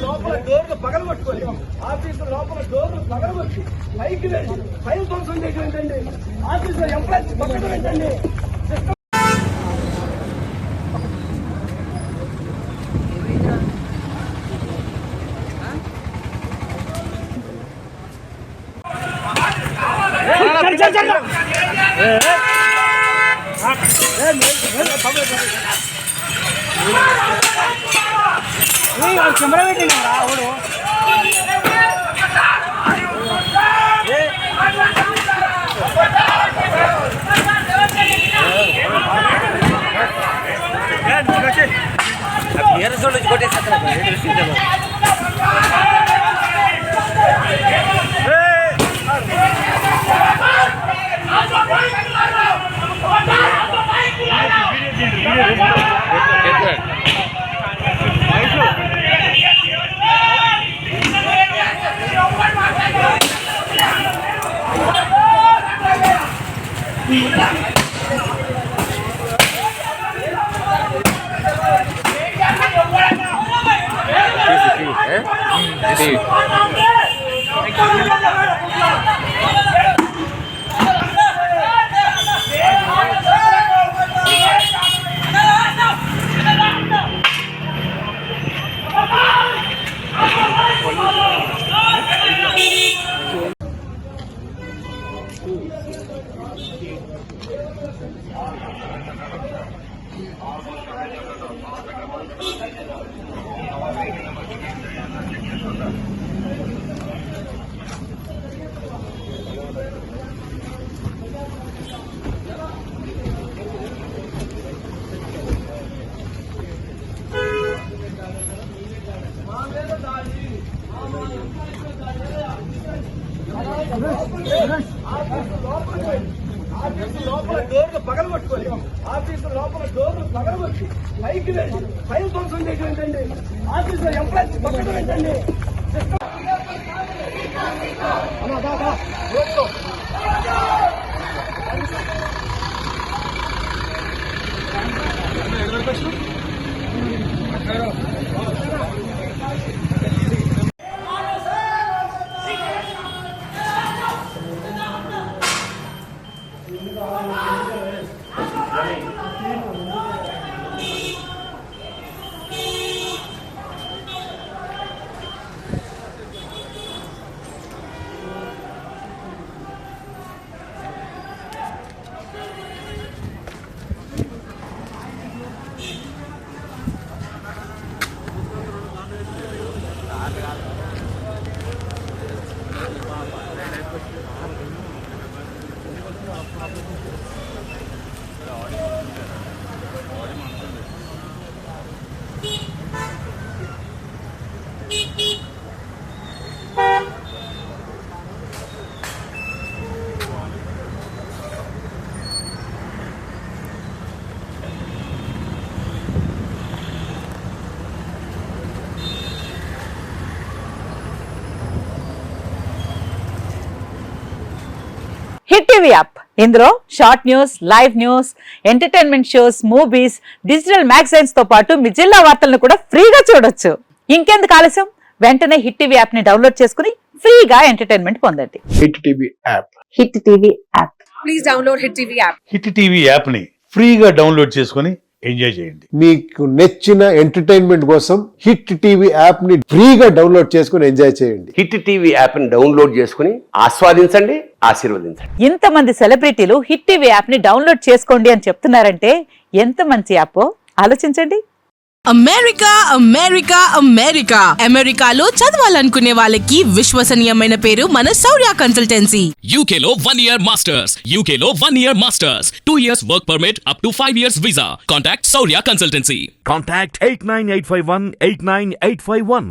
లోపల డోర్లు పగలగొట్టుకొని ఆఫీసు లోపల డోర్లు పగలగొట్టి పైకి వెళ్ళి ఫైల్ ధ్వంసం చేయడం ఏంటండి? ఆఫీసులో ఎంప్లాయీస్ పక్కన ఏంటండి? కెమెరా పెట్టింది ఆవిడు లోపల డోర్లు పగలగొట్టుకొని ఆఫీసు లోపల డోర్లు పగలగొట్టి పైకి వెళ్ళి ఫైల్ ధ్వంసం చేయడం ఏంటండి? ఆఫీసులో ఎంప్లాయీస్ పక్కన ఏంటండి? హిట్ టీవీ యాప్ ఇందులో short news, live news, entertainment shows, movies, digital magazines తో పాటు మీ జిల్లా వార్తలను కూడా ఫ్రీగా చూడొచ్చు. ఇంకెందుకు ఆలస్యం? వెంటనే హిట్ టీవీ యాప్ ని డౌన్లోడ్ చేసుకుని ఫ్రీగా ఎంటర్టైన్మెంట్ పొందండి. Hit TV app. Hit TV app. Please download hit TV app. Hit TV app ని ఫ్రీగా డౌన్లోడ్ చేసుకుని ఎంజాయ్ చేయండి. మీకు నచ్చిన ఎంటర్టైన్మెంట్ కోసం హిట్ టీవీ యాప్ ని ఫ్రీగా డౌన్లోడ్ చేసుకుని ఎంజాయ్ చేయండి. హిట్ టీవీ యాప్ ని డౌన్లోడ్ చేసుకుని ఆస్వాదించండి, ఆశీర్వదించండి. ఇంతమంది సెలబ్రిటీలు హిట్ టీవీ యాప్ ని డౌన్లోడ్ చేసుకోండి అని చెప్తున్నారంటే ఎంత మంచి యాప్ ఆలోచించండి. అమెరికా అమెరికా అమెరికా అమెరికాలో చదవాలనుకునే వాళ్ళకి విశ్వసనీయమైన పేరు మన శౌర్య కన్సల్టెన్సీ. UK లో 1 year masters. UK లో 1 year masters. 2 years work permit up to 5 years visa. Contact Saurya Consultancy. Contact 89851 89851.